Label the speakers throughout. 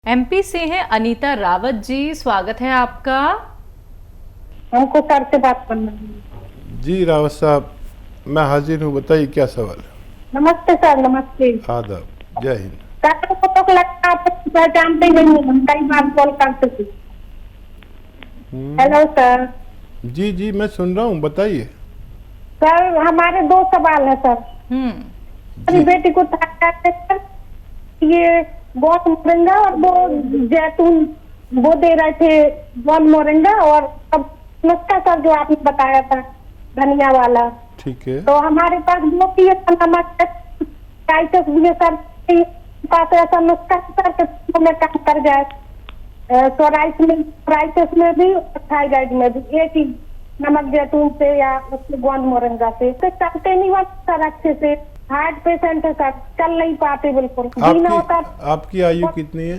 Speaker 1: MP से हैं अनीता रावत जी, स्वागत है आपका।
Speaker 2: हमको सर से बात करना है।
Speaker 3: जी रावत साहब, मैं हाजिर हूँ, बताइए क्या सवाल है।
Speaker 2: नमस्ते सर, नमस्ते।
Speaker 3: आदाब, जय हिंद।
Speaker 2: सर को तो लगता है आप पहचानते नहीं हैं, हम कई बार कॉल करते थे। Hello sir.
Speaker 3: जी जी, मैं सुन रहा हूँ, बताइए।
Speaker 2: सर हमारे दो सवाल है सर। मेरी
Speaker 3: जी
Speaker 2: बेटी को थायराइड है सर, ये बहुत मोरिंगा और वो जैतून वो दे रहे थे, बॉन मोरिंगा और अब नुस्खा सर जो आपने बताया था धनिया वाला,
Speaker 3: ठीक है।
Speaker 2: तो हमारे पास वो भी है नमक टाइटस भी है सर, पास ऐसा नुस्खा सर कि में काम कर जाए सोराइटिस में भी थायराइड में भी, एक ही नमक जैतून से या उसके गोंद मोरिंगा से। तो चलते नहीं हुआ सर अच्छे से, हार्ट पेशेंट है सर, चल नहीं पाते बिल्कुल, जीना होता।
Speaker 3: आपकी आयु कितनी है?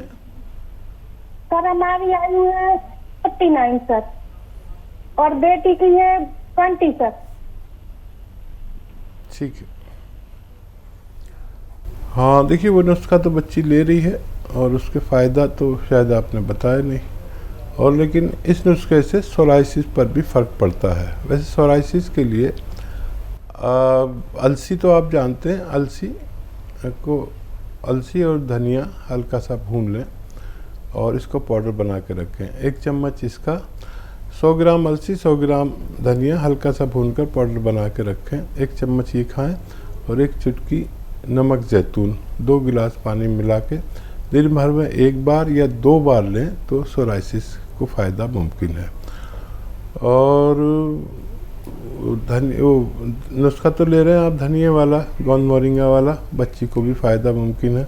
Speaker 2: सर हमारी आयु है 49 सर, और बेटी की है 20 सर।
Speaker 3: ठीक है। हाँ देखिए, वो नुस्खा तो बच्ची ले रही है और उसके फ़ायदा तो शायद आपने बताया नहीं, और लेकिन इस नुस्खे से सोराइसिस पर भी फ़र्क पड़ता है। वैसे सोराइसिस के लिए अलसी तो आप जानते हैं, अलसी और धनिया हल्का सा भून लें और इसको पाउडर बना के रखें। 1 चम्मच इसका, 100 ग्राम अलसी 100 ग्राम धनिया हल्का सा भूनकर पाउडर बना के रखें। 1 चम्मच ये खाएं और 1 चुटकी नमक जैतून 2 गिलास पानी मिला के दिन भर में 1 बार या 2 बार लें तो सोराइसिस को फ़ायदा मुमकिन है। और नुस्खा तो ले रहे हैं आप धनिया वाला, गोंद मोरिंगा वाला, बच्ची को भी फ़ायदा मुमकिन है।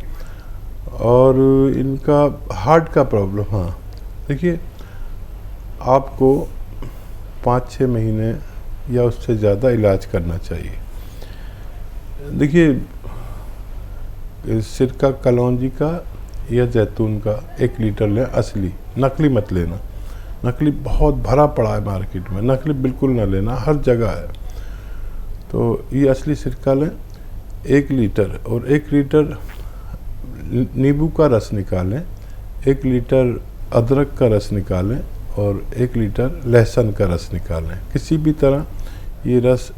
Speaker 3: और इनका हार्ट का प्रॉब्लम, हाँ देखिए, आपको 5-6 महीने या उससे ज़्यादा इलाज करना चाहिए। देखिए, सिरका कलौंजी का या जैतून का 1 लीटर लें, असली, नकली मत लेना। नकली बहुत भरा पड़ा है मार्केट में, नकली बिल्कुल ना लेना, हर जगह है। तो ये असली सिरका लें 1 लीटर, और 1 लीटर नींबू का रस निकालें, 1 लीटर अदरक का रस निकालें और 1 लीटर लहसुन का रस निकालें। किसी भी तरह ये रस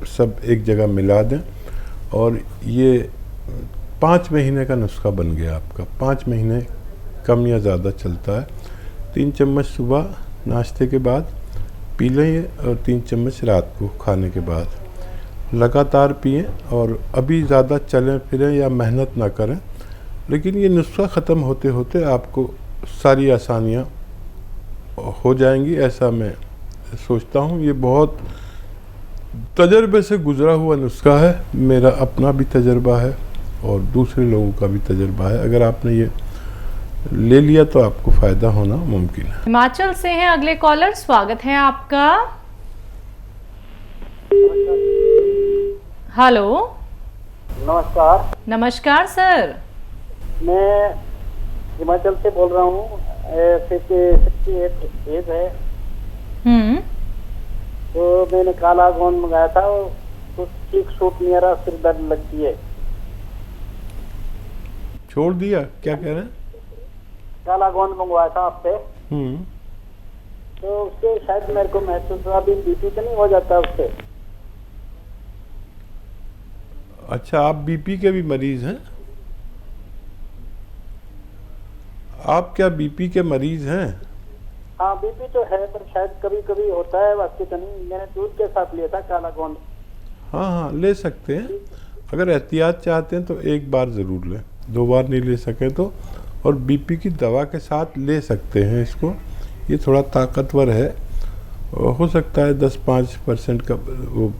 Speaker 3: सब एक जगह मिला दें और ये 5 महीने का नुस्खा बन गया आपका। 5 महीने कम या ज़्यादा चलता है। 3 चम्मच सुबह नाश्ते के बाद पी लें और 3 चम्मच रात को खाने के बाद। लगातार पिएं और अभी ज़्यादा चलें फिरें या मेहनत ना करें, लेकिन ये नुस्खा ख़त्म होते होते आपको सारी आसानियाँ हो जाएंगी, ऐसा मैं सोचता हूँ। ये बहुत तजर्बे से गुज़रा हुआ नुस्खा है, मेरा अपना भी तजर्बा है और दूसरे लोगों का भी तजर्बा है। अगर आपने ये ले लिया तो आपको फ़ायदा होना मुमकिन है।
Speaker 1: हिमाचल से हैं अगले कॉलर, स्वागत है आपका। हेलो,
Speaker 4: नमस्कार।
Speaker 1: नमस्कार सर।
Speaker 4: मैं हिमाचल से बोल रहा हूँ। 68 एज है। तो मैंने काला गोंद मंगाया था, तो ठीक सूट नहीं आ रहा, सिर दर्द लगती है।
Speaker 3: छोड़ दिया? क्या कह रहे हैं?
Speaker 4: काला गोंद मंगवाया था आपसे, तो उससे शायद मेरे को महसूस हुआ अभी बीपी तो नहीं हो जाता उससे।
Speaker 3: अच्छा, आप बीपी के भी मरीज हैं? आप क्या बीपी के मरीज हैं?
Speaker 4: हाँ बीपी तो है, पर शायद कभी कभी होता है, बाकी तो नहीं। मैंने दूध के साथ लिया था काला गोंद।
Speaker 3: हाँ हाँ, ले सकते हैं। अगर एहतियात चाहते हैं तो 1 बार ज़रूर लें, 2 बार नहीं ले सके तो। और बीपी की दवा के साथ ले सकते हैं इसको। ये थोड़ा ताकतवर है, हो सकता है 10-5% का वो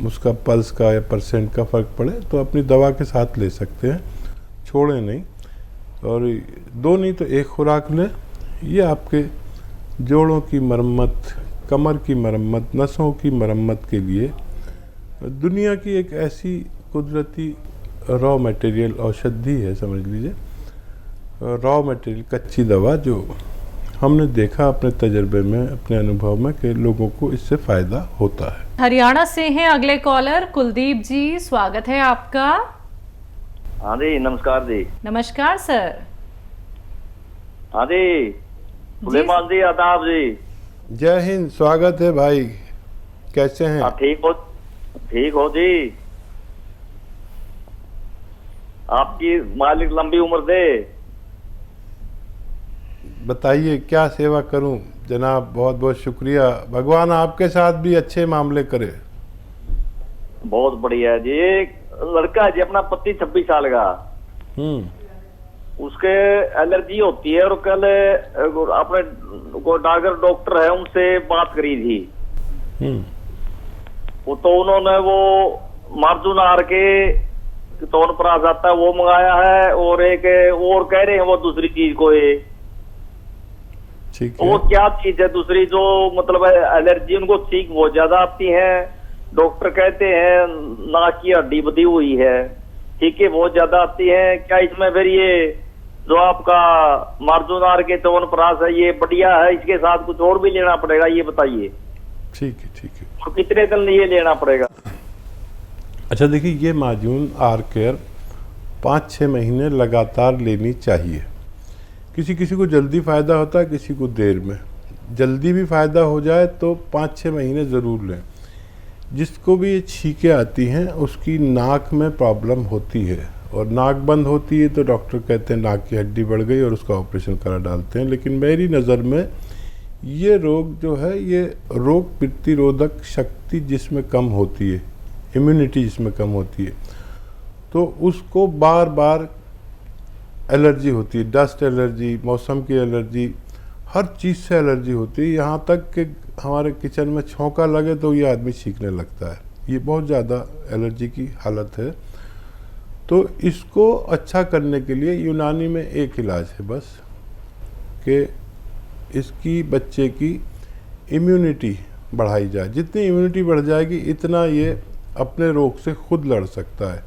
Speaker 3: उसका पल्स का या परसेंट का फ़र्क पड़े, तो अपनी दवा के साथ ले सकते हैं, छोड़ें नहीं। और 2 नहीं तो 1 खुराक लें। ये आपके जोड़ों की मरम्मत, कमर की मरम्मत, नसों की मरम्मत के लिए दुनिया की एक ऐसी कुदरती रॉ मटेरियल औषधि है, समझ लीजिए, रॉ मटेरियल, कच्ची दवा, जो हमने देखा अपने तजर्बे में, अपने अनुभव में कि लोगों को इससे फ़ायदा होता है।
Speaker 1: हरियाणा से हैं अगले कॉलर, कुलदीप जी, स्वागत है आपका।
Speaker 5: हाँ जी, नमस्कार जी।
Speaker 1: नमस्कार सर।
Speaker 5: हाँ जी, सुलेमान जी, आदाब जी।
Speaker 3: जय हिंद, स्वागत है भाई, कैसे हैं?
Speaker 5: हाँ, ठीक हो जी। आपकी मालिक लंबी उम्र दे।
Speaker 3: बताइए क्या सेवा करूं जनाब, बहुत बहुत शुक्रिया, भगवान आपके साथ भी अच्छे मामले करे।
Speaker 5: बहुत बढ़िया है जी। एक लड़का है जी, अपना पति 26 साल का, उसके एलर्जी होती है, और कल अपने डॉक्टर है उनसे बात करी थी। वो तो उन्होंने वो मार्जुनार के तौर पर आ जाता है वो मंगाया है, और एक और कह रहे हैं वो दूसरी चीज को है।
Speaker 3: ठीक है।
Speaker 5: वो क्या चीज है दूसरी जो मतलब एलर्जी उनको ठीक बहुत ज्यादा आती है? डॉक्टर कहते हैं नाक की हड्डी बधी हुई है, ठीक है, बहुत ज्यादा आती है। क्या इसमें फिर ये जो आपका मार्जुनार के च्यवनप्राश है ये बढ़िया है, इसके साथ कुछ और भी लेना पड़ेगा, ये बताइए।
Speaker 3: ठीक है, ठीक है।
Speaker 5: और कितने दिन ये लेना पड़ेगा?
Speaker 3: अच्छा देखिए, ये माजून आर केयर 5-6 महीने लगातार लेनी चाहिए। किसी किसी को जल्दी फ़ायदा होता है, किसी को देर में। जल्दी भी फ़ायदा हो जाए तो 5-6 महीने ज़रूर लें। जिसको भी ये छींकें आती हैं उसकी नाक में प्रॉब्लम होती है, और नाक बंद होती है तो डॉक्टर कहते हैं नाक की हड्डी बढ़ गई और उसका ऑपरेशन करा डालते हैं। लेकिन मेरी नज़र में ये रोग जो है, ये रोग प्रतिरोधक शक्ति जिसमें कम होती है, इम्यूनिटी जिसमें कम होती है, तो उसको बार बार एलर्जी होती है। डस्ट एलर्जी, मौसम की एलर्जी, हर चीज़ से एलर्जी होती है। यहाँ तक कि हमारे किचन में छौंका लगे तो ये आदमी छींकने लगता है। ये बहुत ज़्यादा एलर्जी की हालत है। तो इसको अच्छा करने के लिए यूनानी में एक इलाज है बस, कि इसकी बच्चे की इम्यूनिटी बढ़ाई जाए। जितनी इम्यूनिटी बढ़ जाएगी इतना ये अपने रोग से खुद लड़ सकता है।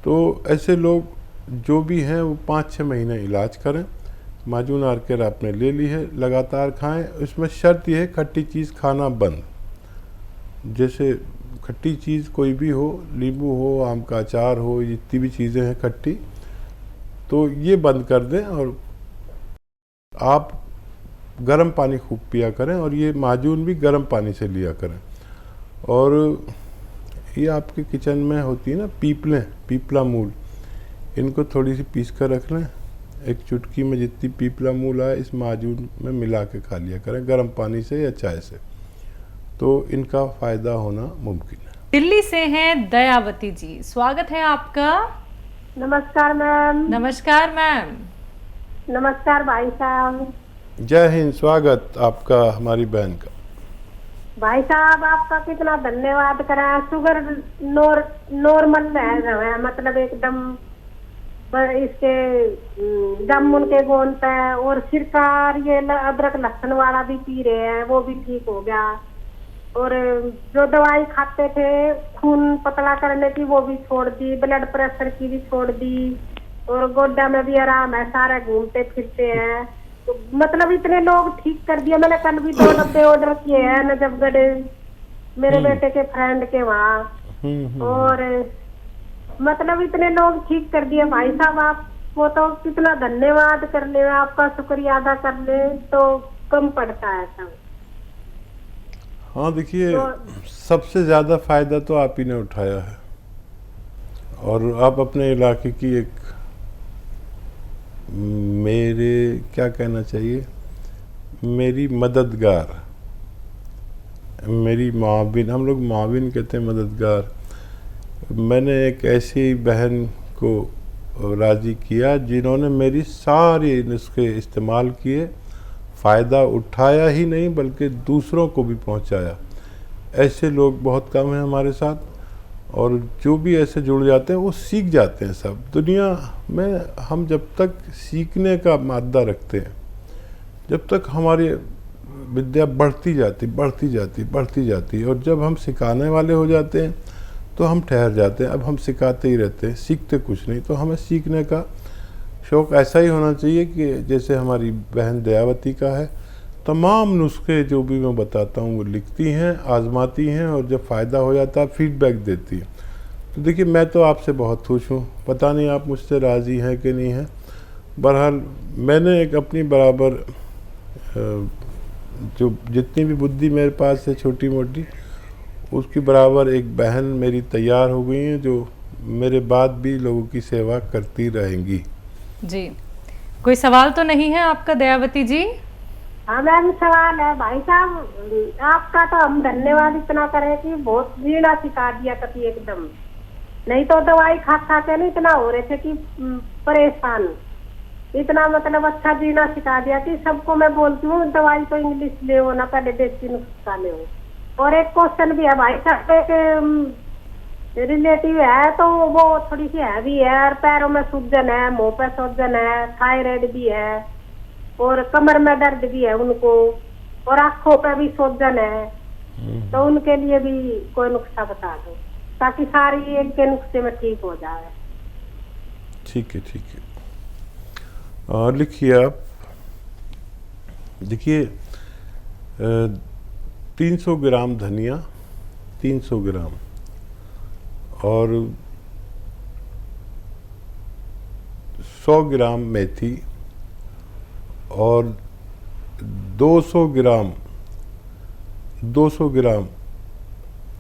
Speaker 3: तो ऐसे लोग जो भी हैं वो 5-6 महीने इलाज करें। माजून आर केयर आपने ले ली है, लगातार खाएं। इसमें शर्त यह है खट्टी चीज़ खाना बंद। जैसे खट्टी चीज़ कोई भी हो, नींबू हो, आम का अचार हो, जितनी भी चीज़ें हैं खट्टी, तो ये बंद कर दें। और आप गर्म पानी खूब पिया करें, और ये माजून भी गर्म पानी से लिया करें। और ये आपके किचन में होती है ना पीपलें, पीपला मूल, इनको थोड़ी सी पीस कर रख लें। एक चुटकी में जितनी पीपला मूल आए इस माजून में मिला के खा लिया करें, गर्म पानी से या चाय से, तो इनका फ़ायदा होना मुमकिन है।
Speaker 1: दिल्ली से हैं दयावती जी, स्वागत है आपका।
Speaker 2: नमस्कार मैम।
Speaker 1: नमस्कार मैम।
Speaker 2: नमस्कार भाई साहब।
Speaker 3: जय हिंद, स्वागत आपका हमारी बहन का।
Speaker 2: भाई साहब आपका कितना धन्यवाद करा। शुगर नॉर्मल है, मतलब एकदम इसके जामुन के गोंद पे, और सिरका ये अदरक लहसुन वाला भी पी रहे हैं, वो भी ठीक हो गया। और जो दवाई खाते थे खून पतला करने की वो भी छोड़ दी, ब्लड प्रेशर की भी छोड़ दी, और गोड्डा में भी आराम है, सारे घूमते फिरते हैं। तो मतलब इतने लोग ठीक कर दिया। मैंने कल भी 2 डब्बे ऑर्डर किए हैं नजफगढ़ मेरे बेटे के फ्रेंड के वहाँ, और मतलब इतने लोग ठीक कर दिए भाई साहब। आप वो तो कितना धन्यवाद करने में, आपका शुक्रिया अदा करने तो कम पड़ता है सब।
Speaker 3: हाँ देखिए, सबसे ज़्यादा फ़ायदा तो आप ही ने उठाया है, और आप अपने इलाके की एक, मेरे क्या कहना चाहिए, मेरी मददगार, मेरी माविन, हम लोग माविन कहते हैं, मददगार। मैंने एक ऐसी बहन को राज़ी किया जिन्होंने मेरी सारी नुस्खे इस्तेमाल किए, फ़ायदा उठाया ही नहीं बल्कि दूसरों को भी पहुंचाया। ऐसे लोग बहुत कम हैं हमारे साथ, और जो भी ऐसे जुड़ जाते हैं वो सीख जाते हैं। सब दुनिया में हम जब तक सीखने का मादा रखते हैं, जब तक हमारी विद्या बढ़ती जाती, और जब हम सिखाने वाले हो जाते हैं तो हम ठहर जाते हैं। अब हम सिखाते ही रहते हैं, सीखते कुछ नहीं। तो हमें सीखने का शौक़ ऐसा ही होना चाहिए कि जैसे हमारी बहन दयावती का है। तमाम नुस्खे जो भी मैं बताता हूँ वो लिखती हैं, आजमाती हैं, और जब फ़ायदा हो जाता है फीडबैक देती है। तो देखिए, मैं तो आपसे बहुत खुश हूँ। पता नहीं आप मुझसे राज़ी हैं कि नहीं हैं, बहरहाल मैंने एक अपनी बराबर जो जितनी भी बुद्धि मेरे पास है छोटी मोटी, उसकी बराबर एक बहन मेरी तैयार हो गई है जो मेरे बाद भी लोगों की सेवा करती रहेंगी।
Speaker 1: जी, कोई सवाल तो नहीं है आपका दयावती जी?
Speaker 2: हाँ मैम, सवाल है भाई साहब आपका, तो हम धन्यवाद इतना करें कि बहुत जीना सिखा दिया कभी एकदम, नहीं तो दवाई खा खा के नहीं इतना हो रहे थे कि परेशान, इतना मतलब अच्छा जीना सिखा दिया कि सबको मैं बोलती हूँ दवाई तो इंग्लिश ले हो ना, पहले देसी नुस्खा ले हो। और एक क्वेश्चन भी है भाई साहब, एक रिलेटिव है तो वो थोड़ी सी हैवी है और पैरों में सूजन है, मुंह पे सूजन है, थायराइड भी है और कमर में दर्द भी है उनको, और आंखों पे भी सूजन है, तो उनके लिए भी कोई नुस्खा बता दो ताकि सारी एक के नुस्खे में ठीक हो जाए।
Speaker 3: ठीक है, ठीक है। और लिखिए आप, देखिए 300 ग्राम धनिया, 300 ग्राम और 100 ग्राम मेथी और 200 ग्राम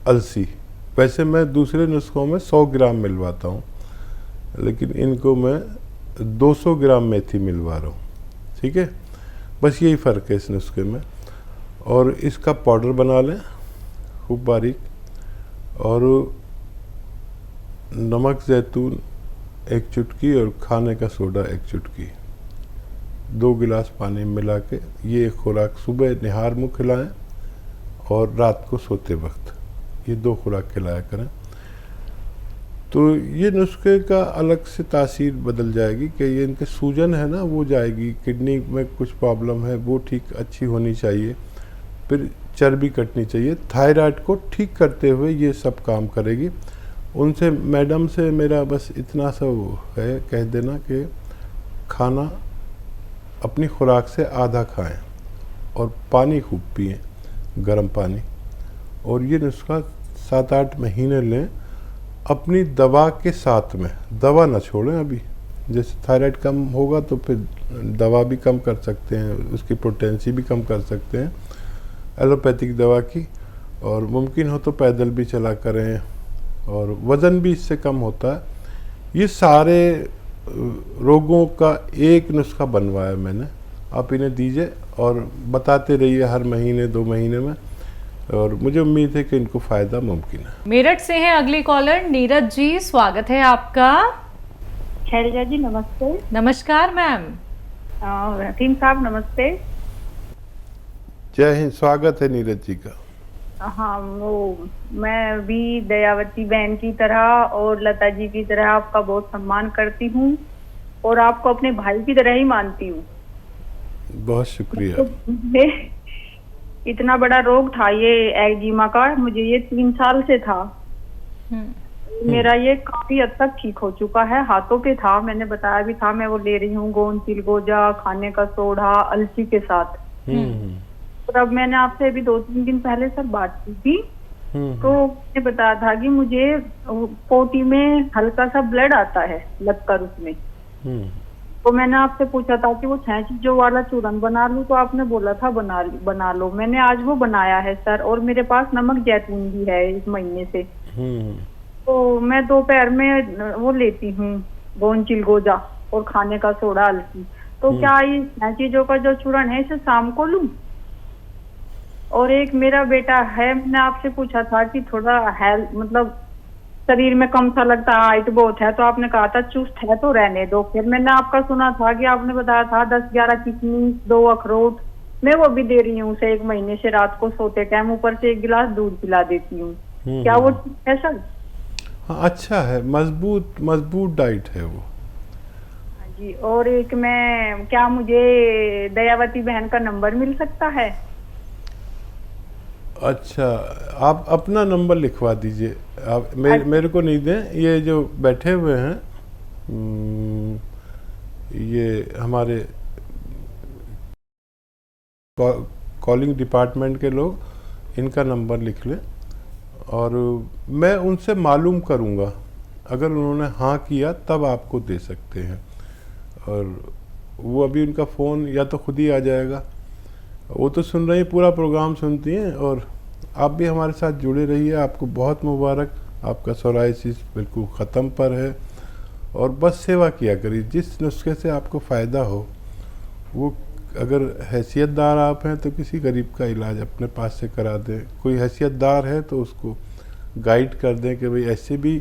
Speaker 3: अलसी। वैसे मैं दूसरे नुस्खों में 100 ग्राम मिलवाता हूँ, लेकिन इनको मैं 200 ग्राम मेथी मिलवा रहा हूँ। ठीक है, बस यही फ़र्क है इस नुस्खे में। और इसका पाउडर बना लें खूब बारीक, और नमक ज़ैतून 1 चुटकी और खाने का सोडा 1 चुटकी, 2 गिलास पानी मिला के ये खुराक सुबह निहार मुँह खिलाएं और रात को सोते वक्त ये 2 खुराक खिलाया करें। तो ये नुस्खे का अलग से तासीर बदल जाएगी कि ये इनके सूजन है ना वो जाएगी, किडनी में कुछ प्रॉब्लम है वो ठीक अच्छी होनी चाहिए, फिर चर्बी कटनी चाहिए, थायराइड को ठीक करते हुए ये सब काम करेगी। उनसे मैडम से मेरा बस इतना सा वो है, कह देना कि खाना अपनी खुराक से आधा खाएं और पानी खूब पिएं, गर्म पानी। और ये नुस्खा 7-8 महीने लें अपनी दवा के साथ में, दवा ना छोड़ें। अभी जैसे थायराइड कम होगा तो फिर दवा भी कम कर सकते हैं, उसकी पोटेंसी भी कम कर सकते हैं एलोपैथिक दवा की, और मुमकिन हो तो पैदल भी चला करें, और वज़न भी इससे कम होता है। ये सारे रोगों का एक नुस्खा बनवाया मैंने, आप इन्हें दीजिए और बताते रहिए हर महीने 2 महीने में, और मुझे उम्मीद है कि इनको फ़ायदा मुमकिन है।
Speaker 1: मेरठ से हैं अगली कॉलर नीरज जी, स्वागत है आपका।
Speaker 6: शैलजा जी नमस्ते।
Speaker 1: नमस्कार मैम।
Speaker 6: रहीम साहब नमस्ते।
Speaker 3: जय हिंद, स्वागत है नीरज जी का।
Speaker 6: हाँ, वो मैं भी दयावती बहन की तरह और लता जी की तरह आपका बहुत सम्मान करती हूँ और आपको अपने भाई की तरह ही मानती हूँ।
Speaker 3: बहुत शुक्रिया।
Speaker 6: तो इतना बड़ा रोग था ये एक्जिमा का, मुझे ये 3 साल से था। मेरा ये काफी हद तक ठीक हो चुका है, हाथों पे था, मैंने बताया भी था, मैं वो ले रही हूँ गोंद चिलगोजा, खाने का सोडा, अलसी के साथ। तो अब मैंने आपसे अभी 2-3 दिन पहले सर बात की थी, तो मैंने बताया था कि मुझे पोटी में हल्का सा ब्लड आता है लगकर उसमें, तो मैंने आपसे पूछा था कि वो 6 चीजों वाला चूरन बना लूं, तो आपने बोला था बना लो। मैंने आज वो बनाया है सर, और मेरे पास नमक जैतून भी है इस महीने से। तो मैं दोपहर में वो लेती हूँ गोंद चिलगोजा और खाने का सोडा अलसी। तो क्या ये 6 चीजों का जो चूरन है इसे शाम को लूं? और एक मेरा बेटा है, मैंने आपसे पूछा था कि थोड़ा हेल्थ मतलब शरीर में कम सा लगता है, हाइट बहुत है, तो आपने कहा था चुस्त है तो रहने दो। फिर मैंने आपका सुना था कि आपने बताया था 10-11 किशमिश, 2 अखरोट, मैं वो भी दे रही हूँ उसे 1 महीने से। रात को सोते टाइम ऊपर से 1 गिलास दूध पिला देती हूँ। क्या वो ठीक है सर?
Speaker 3: हाँ, अच्छा है, मजबूत डाइट है वो।
Speaker 6: जी, और एक मैं, क्या मुझे दयावती बहन का नंबर मिल सकता है?
Speaker 3: अच्छा, आप अपना नंबर लिखवा दीजिए, आप मेरे को नहीं दें। ये जो बैठे हुए हैं ये हमारे कॉलिंग डिपार्टमेंट के लोग, इनका नंबर लिख लें और मैं उनसे मालूम करूंगा, अगर उन्होंने हाँ किया तब आपको दे सकते हैं। और वो अभी उनका फ़ोन या तो खुद ही आ जाएगा। वो तो सुन रही हैं, पूरा प्रोग्राम सुनती हैं। और आप भी हमारे साथ जुड़े रहिए। आपको बहुत मुबारक, आपका सोराइसिस बिल्कुल ख़त्म पर है। और बस सेवा किया करिए, जिस नुस्खे से आपको फ़ायदा हो वो। अगर हैसियतदार आप हैं तो किसी गरीब का इलाज अपने पास से करा दें। कोई हैसियतदार है तो उसको गाइड कर दें कि भाई ऐसे भी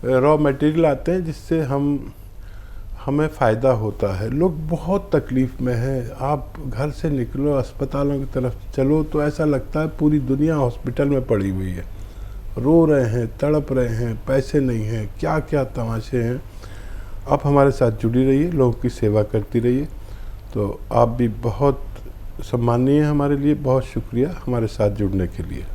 Speaker 3: रॉ मटेरियल आते हैं जिससे हमें फ़ायदा होता है। लोग बहुत तकलीफ़ में हैं। आप घर से निकलो, अस्पतालों की तरफ चलो तो ऐसा लगता है पूरी दुनिया हॉस्पिटल में पड़ी हुई है। रो रहे हैं, तड़प रहे हैं, पैसे नहीं हैं, क्या क्या तमाशे हैं। आप हमारे साथ जुड़ी रहिए, लोगों की सेवा करती रहिए। तो आप भी बहुत सम्मानीय हैं हमारे लिए। बहुत शुक्रिया हमारे साथ जुड़ने के लिए।